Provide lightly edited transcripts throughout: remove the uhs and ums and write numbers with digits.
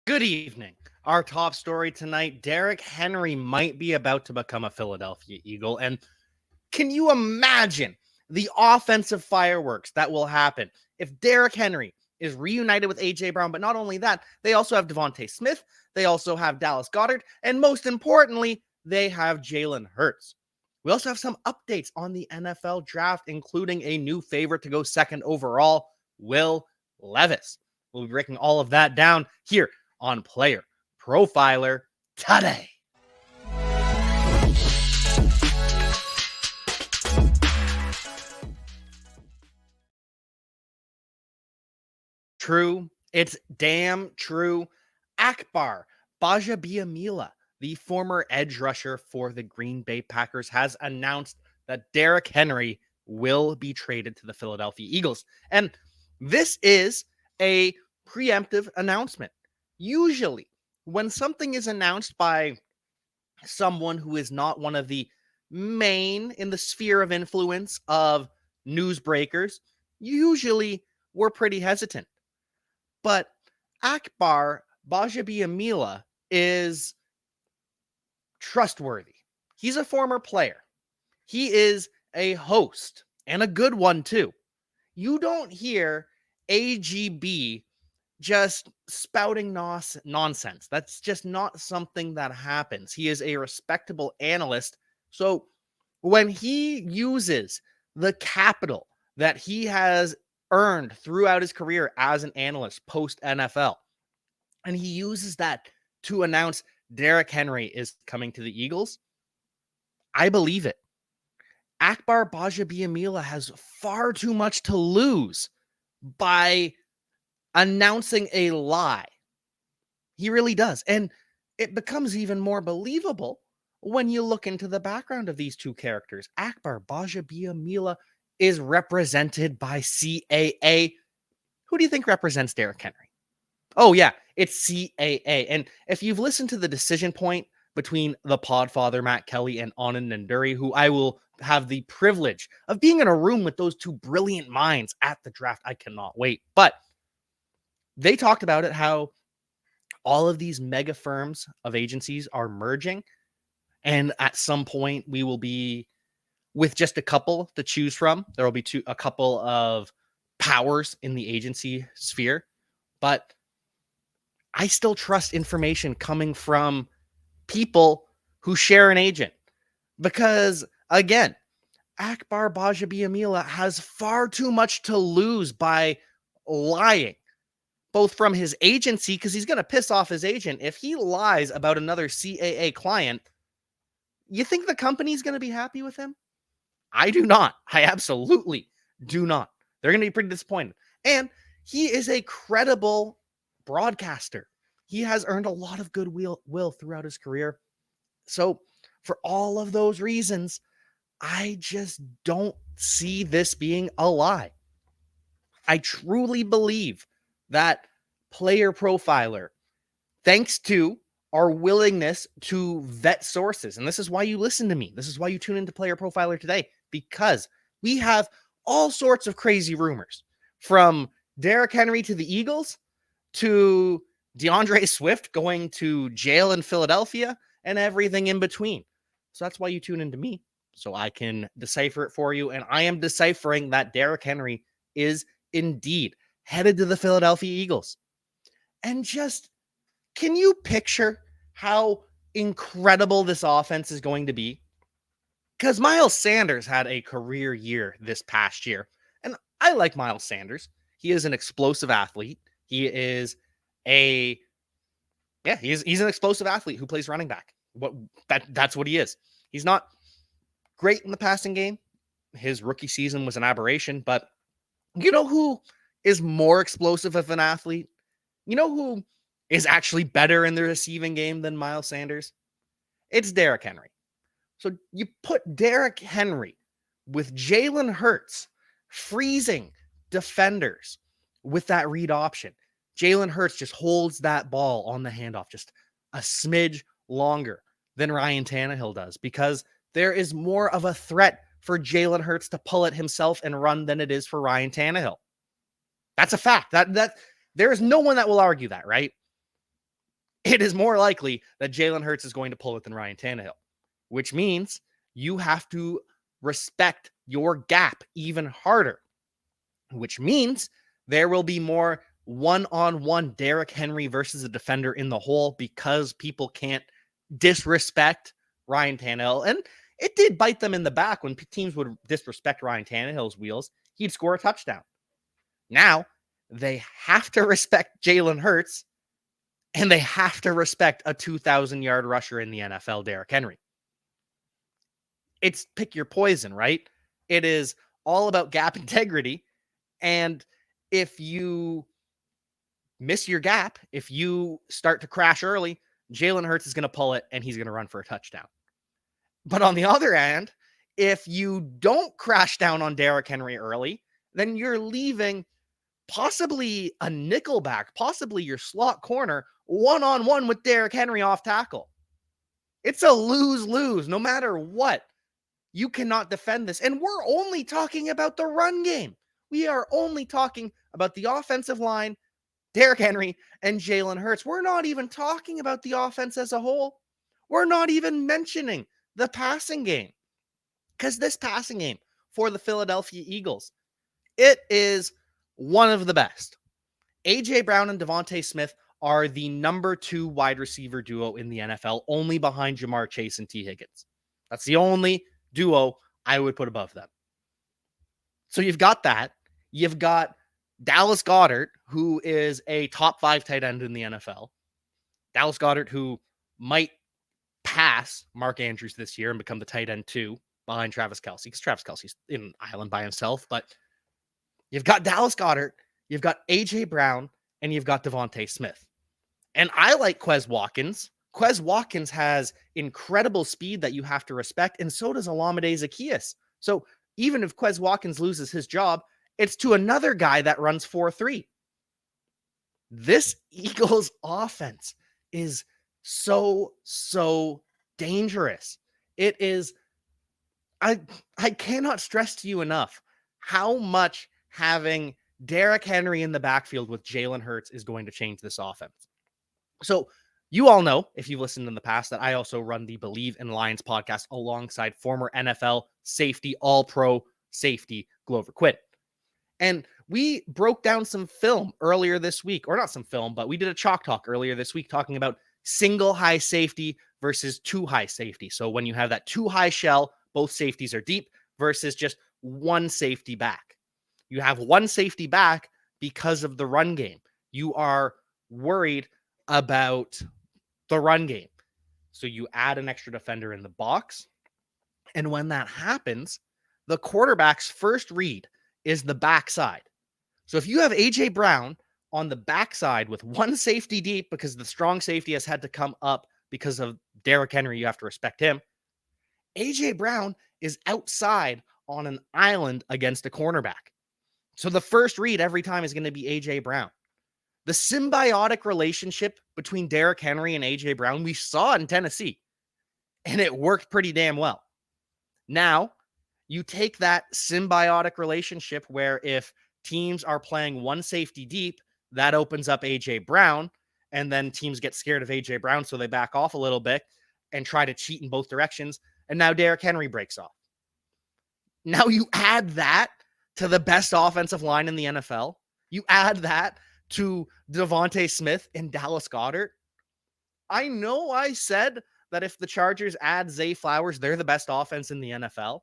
Good evening. Our top story tonight, Derrick Henry might be about to become a Philadelphia Eagle. And can you imagine the offensive fireworks that will happen if Derrick Henry is reunited with A.J. Brown? But not only that, they also have Devontae Smith. They also have Dallas Goedert. And most importantly, they have Jalen Hurts. We also have some updates on the NFL draft, including a new favorite to go second overall, Will Levis. We'll be breaking all of that down here on Player Profiler Today. True. It's damn true. Akbar Bajabiamila, the former edge rusher for the Green Bay Packers, has announced that Derrick Henry will be traded to the Philadelphia Eagles. And this is a preemptive announcement. Usually, when something is announced by someone who is not one of the main in the sphere of influence of newsbreakers, usually we're pretty hesitant. But Akbar Bajabiamila is trustworthy. He's a former player. He is a host, and a good one too. You don't hear AGB just spouting nonsense. That's just not something that happens. He is a respectable analyst. So when he uses the capital that he has earned throughout his career as an analyst post NFL, and he uses that to announce Derrick Henry is coming to the Eagles, I believe it. Akbar Bajabiamila has far too much to lose by announcing a lie. He really does. And it becomes even more believable when you look into the background of these two characters. Akbar Bajabiamila is represented by CAA. Who do you think represents Derrick Henry? Oh, yeah, it's CAA. And if you've listened to the decision point between the Podfather, Matt Kelly, and Anand Nanduri, who I will have the privilege of being in a room with those two brilliant minds at the draft, I cannot wait. But they talked about it, how all of these mega firms of agencies are merging. And at some point, we will be with just a couple to choose from. There will be a couple of powers in the agency sphere. But I still trust information coming from people who share an agent. Because, again, Akbar Bajabiamila has far too much to lose by lying, both from his agency, because he's going to piss off his agent. If he lies about another CAA client, you think the company's going to be happy with him? I do not. I absolutely do not. They're going to be pretty disappointed. And he is a credible broadcaster. He has earned a lot of goodwill throughout his career. So for all of those reasons, I just don't see this being a lie. I truly believe that Player Profiler, thanks to our willingness to vet sources, and this is why you listen to me, this is why you tune into Player Profiler Today, because we have all sorts of crazy rumors, from Derrick Henry to the Eagles, to DeAndre Swift going to jail in Philadelphia, and everything in between. So that's why you tune into me, so I can decipher it for you. And I am deciphering that Derrick Henry is indeed headed to the Philadelphia Eagles. And just, can you picture how incredible this offense is going to be? Because Miles Sanders had a career year this past year. And I like Miles Sanders. He is an explosive athlete. He is he's an explosive athlete who plays running back. That's what he is. He's not great in the passing game. His rookie season was an aberration, but you know who is more explosive of an athlete? You know who is actually better in the receiving game than Miles Sanders? It's Derrick Henry. So you put Derrick Henry with Jalen Hurts freezing defenders with that read option. Jalen Hurts just holds that ball on the handoff just a smidge longer than Ryan Tannehill does, because there is more of a threat for Jalen Hurts to pull it himself and run than it is for Ryan Tannehill. That's a fact. That there is no one that will argue that, right? it is more likely that Jalen Hurts is going to pull it than Ryan Tannehill, which means you have to respect your gap even harder, which means there will be more one-on-one Derrick Henry versus a defender in the hole because people can't disrespect Ryan Tannehill. And it did bite them in the back when teams would disrespect Ryan Tannehill's wheels. He'd score a touchdown. Now they have to respect Jalen Hurts, and they have to respect a 2,000-yard rusher in the NFL, Derrick Henry. It's pick your poison, right? It is all about gap integrity. And if you miss your gap, if you start to crash early, Jalen Hurts is going to pull it and he's going to run for a touchdown. But on the other hand, if you don't crash down on Derrick Henry early, then you're leaving possibly a nickelback, possibly your slot corner, one-on-one with Derrick Henry off tackle. It's a lose-lose no matter what. You cannot defend this. And we're only talking about the run game. We are only talking about the offensive line, Derrick Henry, and Jalen Hurts. We're not even talking about the offense as a whole. We're not even mentioning the passing game. Because this passing game for the Philadelphia Eagles, it is one of the best. A.J. Brown and Devontae Smith are the number 2 wide receiver duo in the NFL, only behind Jamar Chase and T. Higgins. That's the only duo I would put above them. So you've got that. You've got Dallas Goedert, who is a top 5 tight end in the NFL. Dallas Goedert, who might pass Mark Andrews this year and become the tight end 2 behind Travis Kelce, because Travis Kelce's in an island by himself. But you've got Dallas Goedert, you've got A.J. Brown, and you've got Devontae Smith. And I like Quez Watkins. Quez Watkins has incredible speed that you have to respect, and so does Olamide Zaccheaus. So even if Quez Watkins loses his job, it's to another guy that runs 4-3. This Eagles offense is so dangerous. It is, I cannot stress to you enough how much having Derrick Henry in the backfield with Jalen Hurts is going to change this offense. So you all know, if you've listened in the past, that I also run the Believe in Lions podcast alongside former NFL safety, all-pro safety Glover Quinn. And we broke down some film earlier this week, or not some film, but we did a chalk talk earlier this week talking about single high safety versus 2 high safety. So when you have that 2 high shell, both safeties are deep versus just 1 safety back. You have 1 safety back because of the run game. You are worried about the run game. So you add an extra defender in the box. And when that happens, the quarterback's first read is the backside. So if you have A.J. Brown on the backside with 1 safety deep, because the strong safety has had to come up because of Derrick Henry, you have to respect him. A.J. Brown is outside on an island against a cornerback. So the first read every time is going to be A.J. Brown. The symbiotic relationship between Derrick Henry and A.J. Brown, we saw in Tennessee, and it worked pretty damn well. Now, you take that symbiotic relationship where if teams are playing 1 safety deep, that opens up A.J. Brown, and then teams get scared of A.J. Brown, so they back off a little bit and try to cheat in both directions, and now Derrick Henry breaks off. Now you add that to the best offensive line in the NFL. You add that to Devontae Smith and Dallas Goedert. I know I said that if the Chargers add Zay Flowers, they're the best offense in the NFL.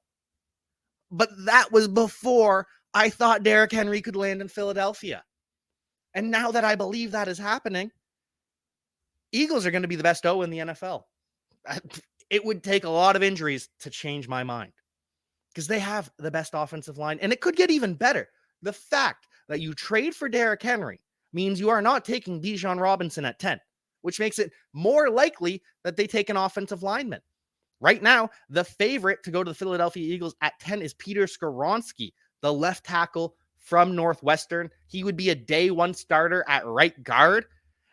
But that was before I thought Derrick Henry could land in Philadelphia. And now that I believe that is happening, Eagles are going to be the best O in the NFL. It would take a lot of injuries to change my mind because they have the best offensive line, and it could get even better. The fact that you trade for Derrick Henry means you are not taking Bijan Robinson at 10, which makes it more likely that they take an offensive lineman. Right now, the favorite to go to the Philadelphia Eagles at 10 is Peter Skoronski, the left tackle from Northwestern. He would be a day 1 starter at right guard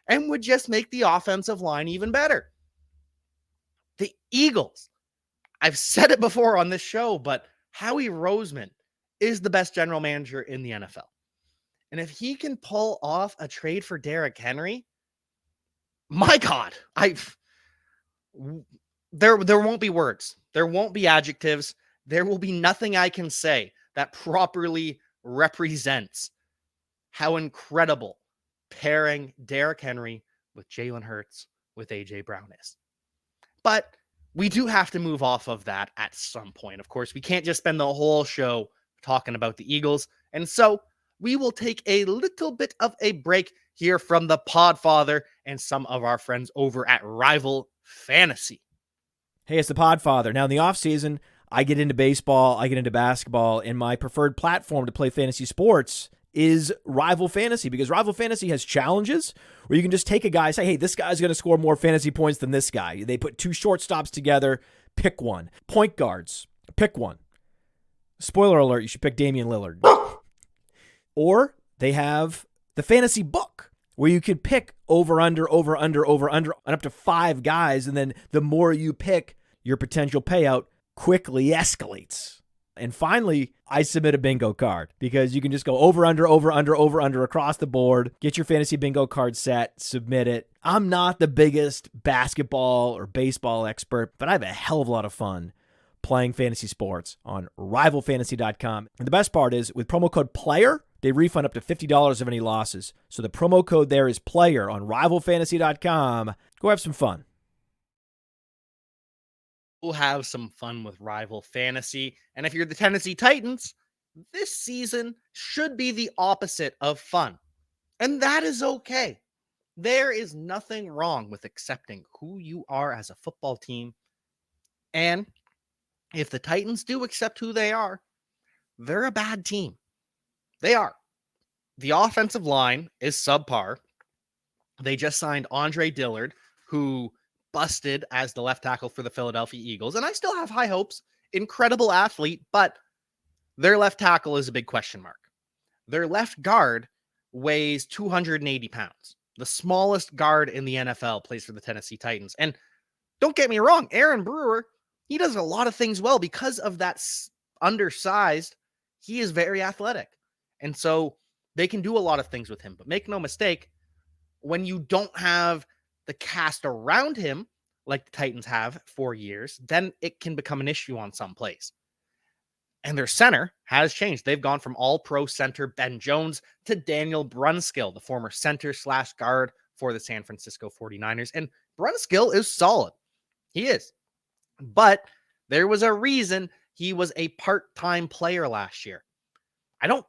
and would just make the offensive line even better. The Eagles, I've said it before on this show, but Howie Roseman is the best general manager in the NFL. And if he can pull off a trade for Derrick Henry, My God, there won't be words. There won't be adjectives. There will be nothing I can say that properly represents how incredible pairing Derrick Henry with Jalen Hurts with AJ Brown is. But we do have to move off of that at some point. Of course, we can't just spend the whole show talking about the Eagles. And so we will take a little bit of a break here from the Podfather and some of our friends over at Rival Fantasy. Hey, it's the Podfather. Now, in the offseason, I get into baseball, I get into basketball, and my preferred platform to play fantasy sports is Rival Fantasy, because Rival Fantasy has challenges where you can just take a guy and say, hey, this guy's going to score more fantasy points than this guy. They put two shortstops together, pick one. Point guards, pick one. Spoiler alert, you should pick Damian Lillard. Or they have the fantasy book where you can pick over, under, and up to 5 guys, and then the more you pick, your potential payout quickly escalates. And finally, I submit a bingo card because you can just go over, under across the board, get your fantasy bingo card set, submit it. I'm not the biggest basketball or baseball expert, but I have a hell of a lot of fun playing fantasy sports on rivalfantasy.com. And the best part is with promo code PLAYER, they refund up to $50 of any losses. So the promo code there is PLAYER on rivalfantasy.com. Go have some fun. We'll have some fun with Rival Fantasy. And if you're the Tennessee Titans, this season should be the opposite of fun. And that is okay. There is nothing wrong with accepting who you are as a football team. And if the Titans do accept who they are, they're a bad team. They are. The offensive line is subpar. They just signed Andre Dillard, who busted as the left tackle for the Philadelphia Eagles. And I still have high hopes. Incredible athlete, but their left tackle is a big question mark. Their left guard weighs 280 pounds. The smallest guard in the NFL plays for the Tennessee Titans. And don't get me wrong, Aaron Brewer, he does a lot of things well because of that undersized. He is very athletic. And so they can do a lot of things with him. But make no mistake, when you don't have the cast around him like the Titans have for years, then it can become an issue on some plays. And their center has changed. They've gone from all-pro center Ben Jones to Daniel Brunskill, the former center/guard for the San Francisco 49ers. And Brunskill is solid. He is. But there was a reason he was a part-time player last year. I don't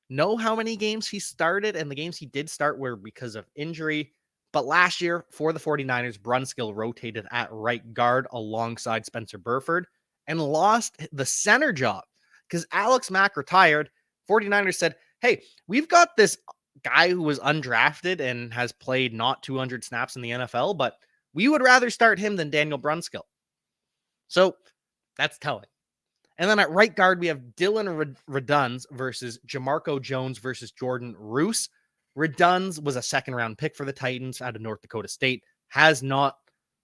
know how many games he started, and the games he did start were because of injury. But last year for the 49ers, Brunskill rotated at right guard alongside Spencer Burford and lost the center job because Alex Mack retired. 49ers said, hey, we've got this guy who was undrafted and has played not 200 snaps in the NFL, but we would rather start him than Daniel Brunskill. So that's telling. And then at right guard, we have Dylan Reduns versus Jamarco Jones versus Jordan Roos. Reduns was a second-round pick for the Titans out of North Dakota State, has not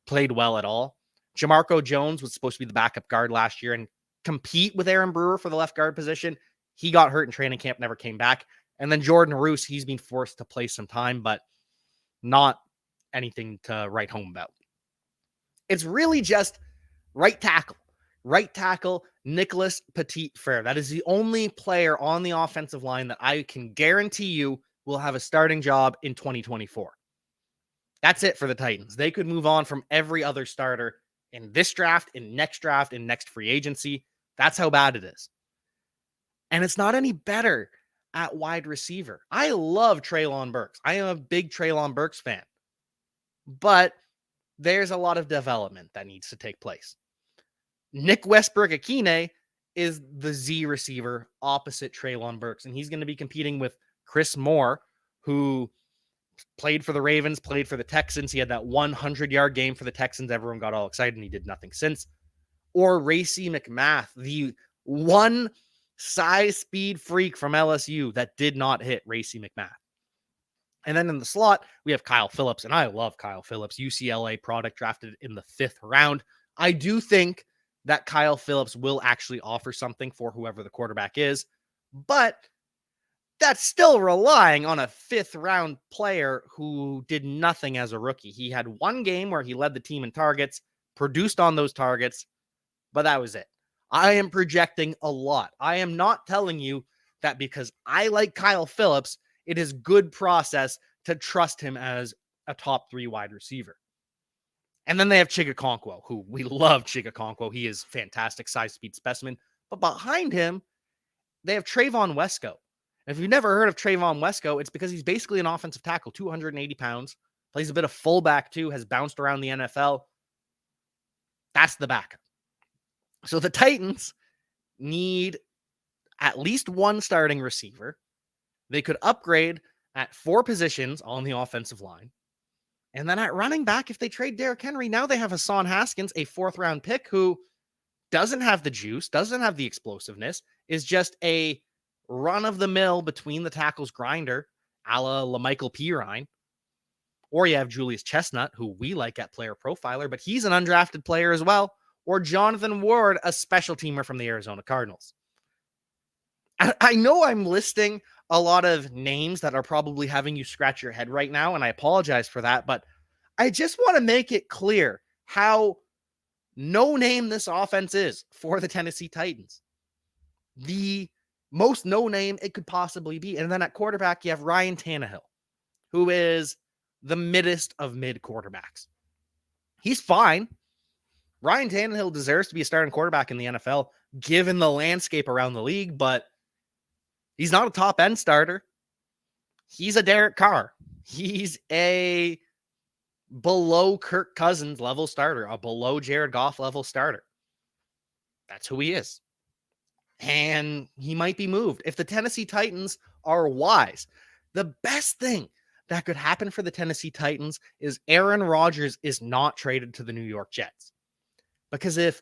played well at all. Jamarco Jones was supposed to be the backup guard last year and compete with Aaron Brewer for the left guard position. He got hurt in training camp, never came back. And then Jordan Roos, he's been forced to play some time, but not anything to write home about. It's really just right tackle. Right tackle, Nicholas Petit-Frere. That is the only player on the offensive line that I can guarantee you will have a starting job in 2024. That's it for the Titans. They could move on from every other starter in this draft, in next free agency. That's how bad it is. And it's not any better at wide receiver. I love Treylon Burks. I am a big Treylon Burks fan. But there's a lot of development that needs to take place. Nick Westbrook-Akine is the Z receiver opposite Treylon Burks, and he's going to be competing with Chris Moore, who played for the Ravens, played for the Texans. He had that 100-yard game for the Texans. Everyone got all excited, and he did nothing since. Or Racey McMath, the one size speed freak from LSU that did not hit Racey McMath. And then in the slot, we have Kyle Phillips, and I love Kyle Phillips, UCLA product drafted in the 5th round. I do think that Kyle Phillips will actually offer something for whoever the quarterback is. But that's still relying on a 5th-round player who did nothing as a rookie. He had one game where he led the team in targets, produced on those targets, but that was it. I am projecting a lot. I am not telling you that because I like Kyle Phillips, it is good process to trust him as a top 3 wide receiver. And then they have Chigakonkwo, who we love Chigakonkwo. He is fantastic size speed specimen. But behind him, they have Trayvon Wesco. If you've never heard of Trayvon Wesco, it's because he's basically an offensive tackle, 280 pounds, plays a bit of fullback too, has bounced around the NFL. That's the backup. So the Titans need at least one starting receiver. They could upgrade at 4 positions on the offensive line. And then at running back, if they trade Derrick Henry, now they have Hassan Haskins, a 4th-round pick who doesn't have the juice, doesn't have the explosiveness, is just a run-of-the-mill between the tackles grinder, a la LaMichael Pirine. Or you have Julius Chestnut, who we like at Player Profiler, but he's an undrafted player as well. Or Jonathan Ward, a special teamer from the Arizona Cardinals. I know I'm listing a lot of names that are probably having you scratch your head right now, and I apologize for that, but I just want to make it clear how no name this offense is for the Tennessee Titans. The most no name it could possibly be. And then at quarterback, you have Ryan Tannehill, who is the middest of mid quarterbacks. He's fine. Ryan Tannehill deserves to be a starting quarterback in the NFL, given the landscape around the league, but he's not a top end starter. He's a Derek Carr. He's a below Kirk Cousins level starter, a below Jared Goff level starter. That's who he is. And he might be moved. If the Tennessee Titans are wise, the best thing that could happen for the Tennessee Titans is Aaron Rodgers is not traded to the New York Jets. Because if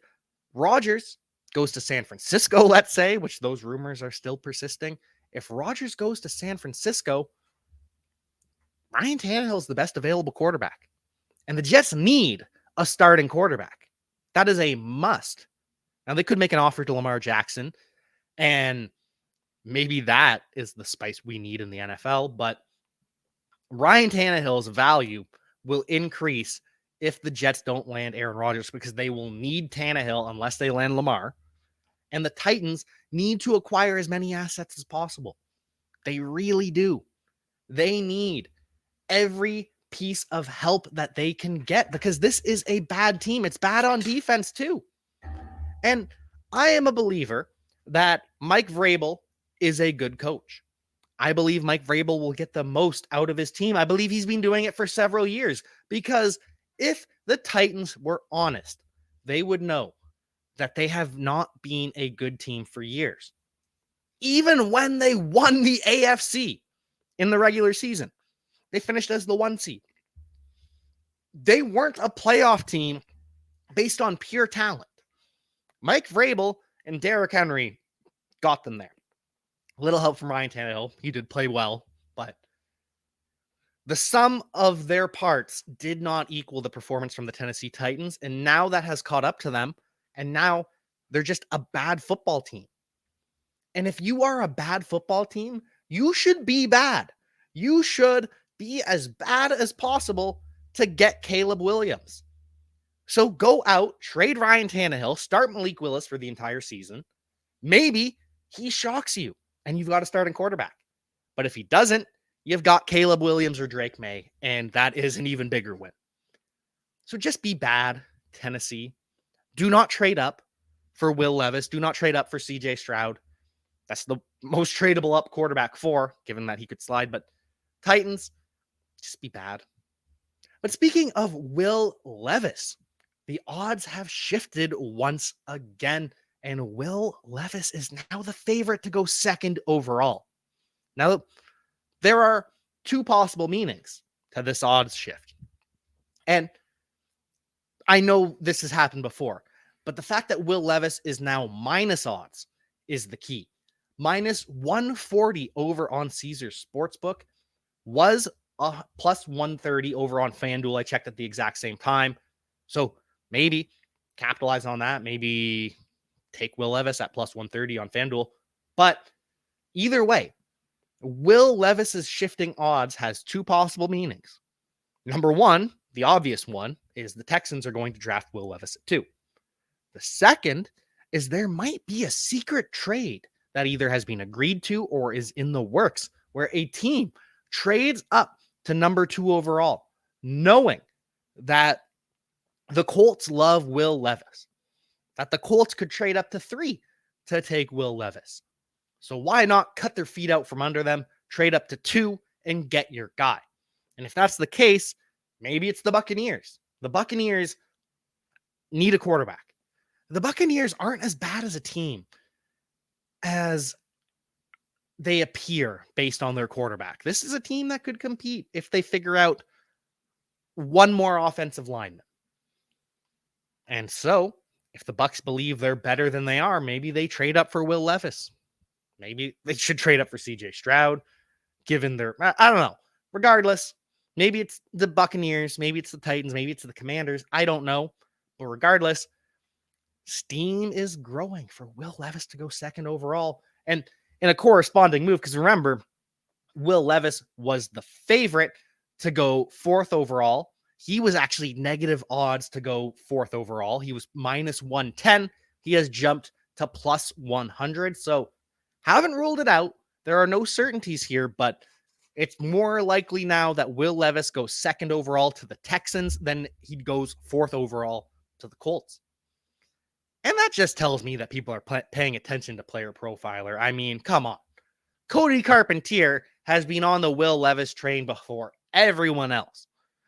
Rodgers goes to San Francisco, let's say, which those rumors are still persisting, if Rodgers goes to San Francisco, Ryan Tannehill is the best available quarterback. And the Jets need a starting quarterback. That is a must. Now, they could make an offer to Lamar Jackson, and maybe that is the spice we need in the NFL, but Ryan Tannehill's value will increase if the Jets don't land Aaron Rodgers, because they will need Tannehill unless they land Lamar. And the Titans need to acquire as many assets as possible. They really do. They need every piece of help that they can get, because this is a bad team. It's bad on defense too. And I am a believer that Mike Vrabel is a good coach. I believe Mike Vrabel will get the most out of his team. I believe he's been doing it for several years, because if the Titans were honest, they would know that they have not been a good team for years. Even when they won the AFC in the regular season, they finished as the 1 seed. They weren't a playoff team based on pure talent. Mike Vrabel and Derrick Henry got them there. A little help from Ryan Tannehill. He did play well, but the sum of their parts did not equal the performance from the Tennessee Titans, and now that has caught up to them, and now they're just a bad football team. And if you are a bad football team, you should be bad. You should be as bad as possible to get Caleb Williams. So go out, trade Ryan Tannehill, start Malik Willis for the entire season. Maybe he shocks you and you've got a starting quarterback. But if he doesn't, you've got Caleb Williams or Drake May, and that is an even bigger win. So just be bad, Tennessee. Do not trade up for Will Levis. Do not trade up for CJ Stroud. That's the most tradable up quarterback for, given that he could slide. But Titans, just be bad. But speaking of Will Levis, the odds have shifted once again, and Will Levis is now the favorite to go second overall. Now, there are two possible meanings to this odds shift. And I know this has happened before, but the fact that Will Levis is now minus odds is the key. Minus 140 over on Caesars Sportsbook was plus 130 over on FanDuel. I checked at the exact same time. So maybe capitalize on that. Maybe take Will Levis at plus 130 on FanDuel. But either way, Will Levis's shifting odds has two possible meanings. Number one, the obvious one, is the Texans are going to draft Will Levis at 2. The second is there might be a secret trade that either has been agreed to or is in the works where a team trades up to number 2 overall, knowing that the Colts love Will Levis, that the Colts could trade up to 3 to take Will Levis. So why not cut their feet out from under them, trade up to 2, and get your guy? And if that's the case, maybe it's the Buccaneers. The Buccaneers need a quarterback. The Buccaneers aren't as bad as a team as they appear based on their quarterback. This is a team that could compete if they figure out one more offensive lineman. And so, if the Bucs believe they're better than they are, maybe they trade up for Will Levis. Maybe they should trade up for CJ Stroud, given their, I don't know. Regardless, maybe it's the Buccaneers, maybe it's the Titans, maybe it's the Commanders. I don't know. But regardless, steam is growing for Will Levis to go 2nd overall. And in a corresponding move, because remember, Will Levis was the favorite to go 4th overall. He was actually negative odds to go 4th overall. He was minus 110. He has jumped to plus 100. So haven't ruled it out. There are no certainties here, but it's more likely now that Will Levis goes 2nd overall to the Texans than he goes 4th overall to the Colts. And that just tells me that people are paying attention to Player Profiler. I mean, come on. Cody Carpentier has been on the Will Levis train before everyone else.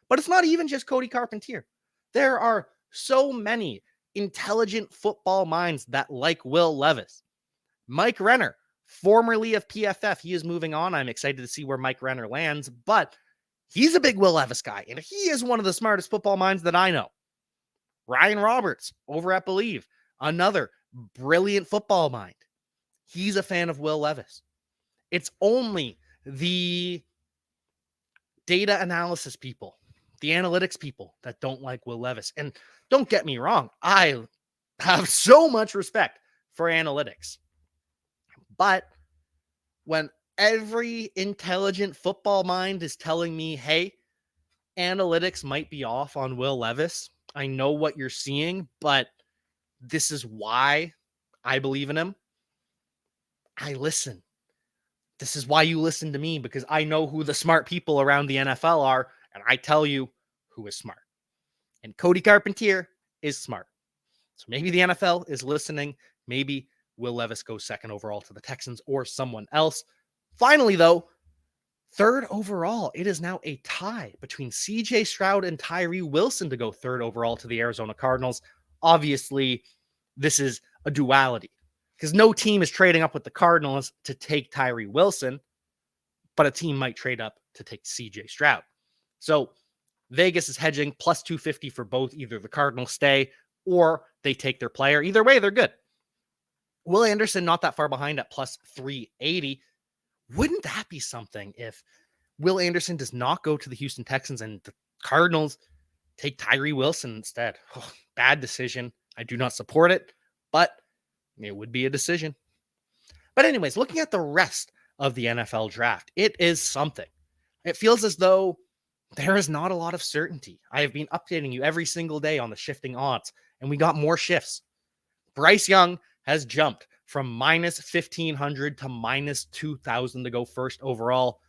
But it's not even just Cody Carpentier. There are so many intelligent football minds that like Will Levis. Mike Renner, formerly of PFF, he is moving on. I'm excited to see where Mike Renner lands, but he's a big Will Levis guy, and he is one of the smartest football minds that I know. Ryan Roberts over at Believe, another brilliant football mind. He's a fan of Will Levis. It's only the data analysis people, the analytics people that don't like Will Levis. And don't get me wrong, I have so much respect for analytics. But when every intelligent football mind is telling me, hey, analytics might be off on Will Levis, I know what you're seeing, but this is why I believe in him, I listen. This is why you listen to me, because I know who the smart people around the NFL are, and I tell you who is smart. And Cody Carpentier is smart. So maybe the NFL is listening. Maybe Will Levis goes 2nd overall to the Texans or someone else. Finally, though, 3rd overall, it is now a tie between CJ Stroud and Tyree Wilson to go 3rd overall to the Arizona Cardinals. Obviously, this is a duality because no team is trading up with the Cardinals to take Tyree Wilson, but a team might trade up to take CJ Stroud. So Vegas is hedging plus 250 for both. Either the Cardinals stay or they take their player. Either way, they're good. Will Anderson not that far behind at plus 380. Wouldn't that be something if Will Anderson does not go to the Houston Texans and the Cardinals take Tyree Wilson instead? Oh, bad decision. I do not support it, but it would be a decision. But anyways, looking at the rest of the NFL draft, it is something. It feels as though there is not a lot of certainty. I have been updating you every single day on the shifting odds, and we got more shifts. Bryce Young has jumped from minus 1,500 to minus 2,000 to go 1st overall.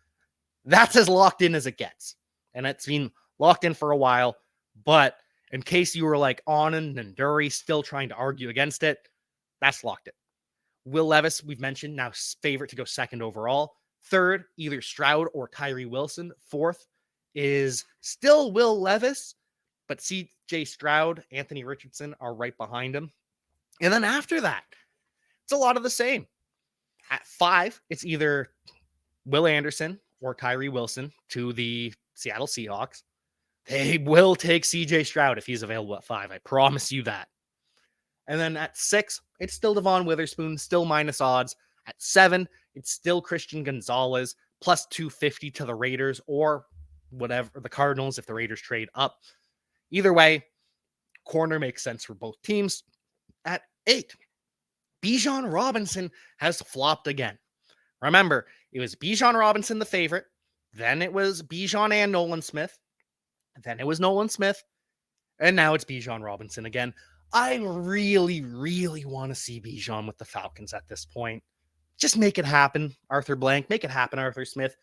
That's as locked in as it gets. And it's been locked in for a while. But in case you were like Onan and Dury still trying to argue against it, that's locked in. Will Levis, we've mentioned, now favorite to go 2nd overall. 3rd, either Stroud or Tyree Wilson. 4th is still Will Levis, but CJ Stroud, Anthony Richardson are right behind him. And then after that, it's a lot of the same. At 5, it's either Will Anderson or Tyree Wilson to the Seattle Seahawks. They will take CJ Stroud if he's available at 5. I promise you that. And then at 6, it's still Devon Witherspoon, still minus odds. At 7, it's still Christian Gonzalez, plus 250 to the Raiders or whatever, the Cardinals if the Raiders trade up. Either way, corner makes sense for both teams. At 8, Bijan Robinson has flopped again. Remember, It was Bijan Robinson, the favorite. Then it was Bijan and Nolan Smith. Then it was Nolan Smith. And now it's Bijan Robinson again. I really, really want to see Bijan with the Falcons at this point. Just make it happen, Arthur Blank. Make it happen, Arthur Smith.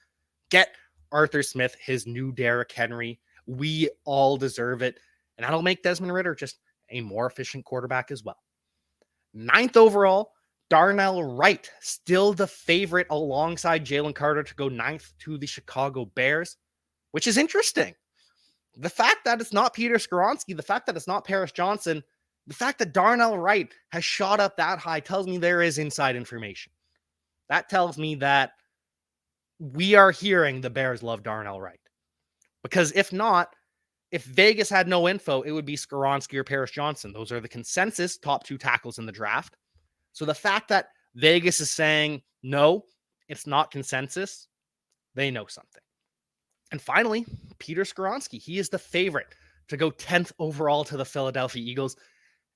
Get Arthur Smith his new Derrick Henry. We all deserve it. And that'll make Desmond Ridder just a more efficient quarterback as well. 9th overall, Darnell Wright, still the favorite alongside Jalen Carter to go 9th to the Chicago Bears, which is interesting. The fact that it's not Peter Skoronski, the fact that it's not Paris Johnson, the fact that Darnell Wright has shot up that high tells me there is inside information. That tells me that we are hearing the Bears love Darnell Wright. Because if not, if Vegas had no info, it would be Skoronski or Paris Johnson. Those are the consensus top 2 tackles in the draft. So the fact that Vegas is saying, no, it's not consensus, they know something. And finally, Peter Skoronski. He is the favorite to go 10th overall to the Philadelphia Eagles.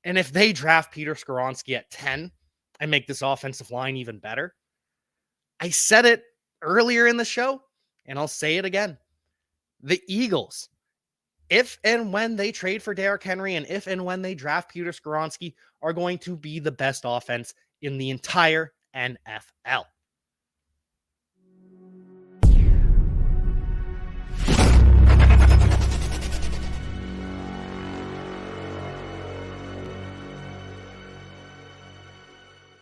And if they draft Peter Skoronski at 10 and make this offensive line even better, I said it earlier in the show, and I'll say it again. The Eagles, if and when they trade for Derrick Henry and if and when they draft Peter Skoronski, are going to be the best offense in the entire NFL.